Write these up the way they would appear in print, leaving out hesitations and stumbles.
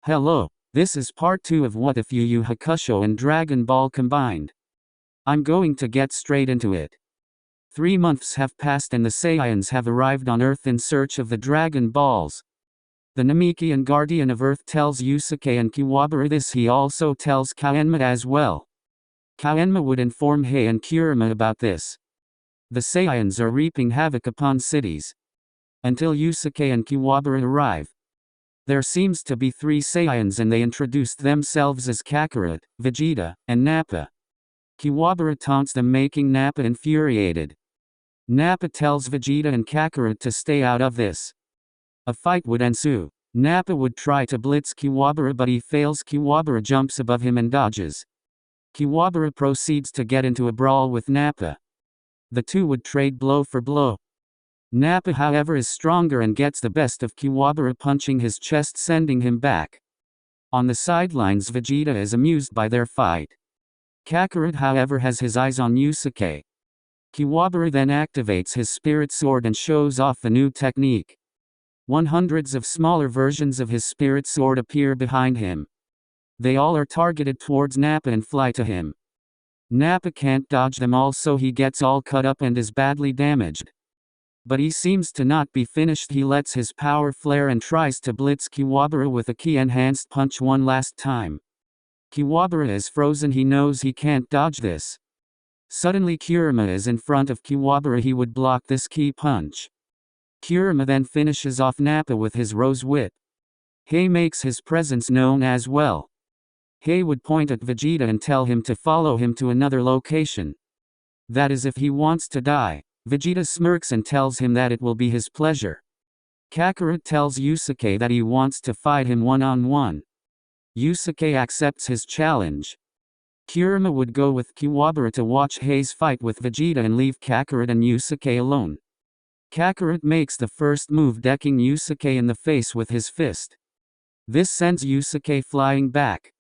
Hello, this is part 2 of What If YuYu-Hakusho and Dragon Ball combined. I'm going to get straight into it. 3 months have passed and the Saiyans have arrived on Earth in search of the Dragon Balls. The Namekian guardian of Earth tells Yusuke and Kiwabara this. He also tells Kaenma as well. Kaenma would inform Hei and Kurama about this. The Saiyans are reaping havoc upon cities. Until Yusuke and Kiwabara arrive. There seems to be 3 Saiyans and they introduced themselves as Kakarot, Vegeta, and Nappa. Kiwabara taunts them, making Nappa infuriated. Nappa tells Vegeta and Kakarot to stay out of this. A fight would ensue. Nappa would try to blitz Kiwabara but he fails. Kiwabara jumps above him and dodges. Kiwabara proceeds to get into a brawl with Nappa. The two would trade blow for blow. Nappa however is stronger and gets the best of Kiwabara, punching his chest, sending him back. On the sidelines Vegeta is amused by their fight. Kakarot however has his eyes on Yusuke. Kiwabara then activates his spirit sword and shows off a new technique. Hundreds of smaller versions of his spirit sword appear behind him. They all are targeted towards Nappa and fly to him. Nappa can't dodge them all, so he gets all cut up and is badly damaged. But he seems to not be finished. He lets his power flare and tries to blitz Kiwabara with a ki-enhanced punch one last time. Kiwabara is frozen. He knows he can't dodge this. Suddenly Kurama is in front of Kiwabara. He would block this ki punch. Kurama then finishes off Nappa with his rose whip. Hei makes his presence known as well. Hei would point at Vegeta and tell him to follow him to another location. That is if he wants to die. Vegeta smirks and tells him that it will be his pleasure. Kakarot tells Yusuke that he wants to fight him one-on-one. Yusuke accepts his challenge. Kurama would go with Kiwabara to watch Hei's fight with Vegeta and leave Kakarot and Yusuke alone. Kakarot makes the first move, decking Yusuke in the face with his fist. This sends Yusuke flying back.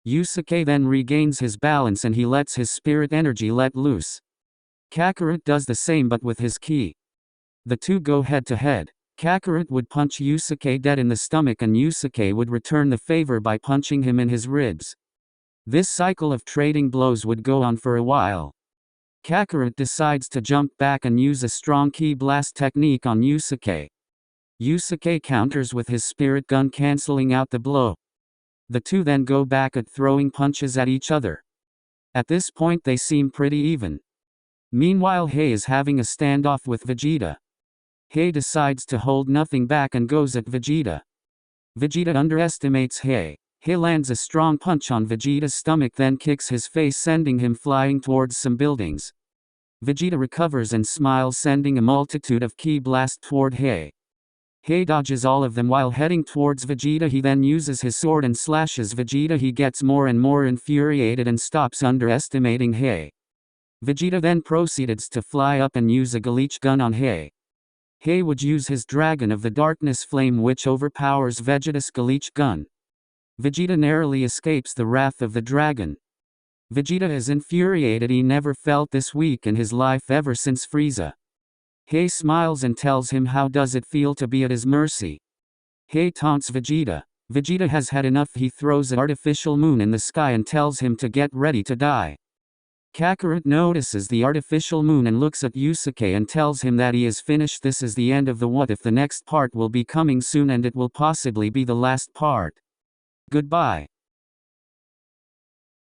Yusuke then regains his balance and he lets his spirit energy let loose. Kakarot does the same but with his ki. The two go head to head. Kakarot would punch Yusuke dead in the stomach and Yusuke would return the favor by punching him in his ribs. This cycle of trading blows would go on for a while. Kakarot decides to jump back and use a strong ki blast technique on Yusuke. Yusuke counters with his spirit gun, cancelling out the blow. The two then go back at throwing punches at each other. At this point they seem pretty even. Meanwhile Hei is having a standoff with Vegeta. Hei decides to hold nothing back and goes at Vegeta. Vegeta underestimates Hei. Hei lands a strong punch on Vegeta's stomach, then kicks his face, sending him flying towards some buildings. Vegeta recovers and smiles, sending a multitude of ki blast toward Hei. Hei dodges all of them while heading towards Vegeta. He then uses his sword and slashes Vegeta. He gets more and more infuriated and stops underestimating Hei. Vegeta then proceeds to fly up and use a Galich gun on Hei. Hei would use his Dragon of the Darkness flame, which overpowers Vegeta's Galich gun. Vegeta narrowly escapes the wrath of the dragon. Vegeta is infuriated. He never felt this weak in his life ever since Frieza. Hei smiles and tells him how does it feel to be at his mercy. Hei taunts Vegeta. Vegeta has had enough. He throws an artificial moon in the sky and tells him to get ready to die. Kakarot notices the artificial moon and looks at Yusuke and tells him that he is finished. This is the end of the What If. The next part will be coming soon and it will possibly be the last part. Goodbye.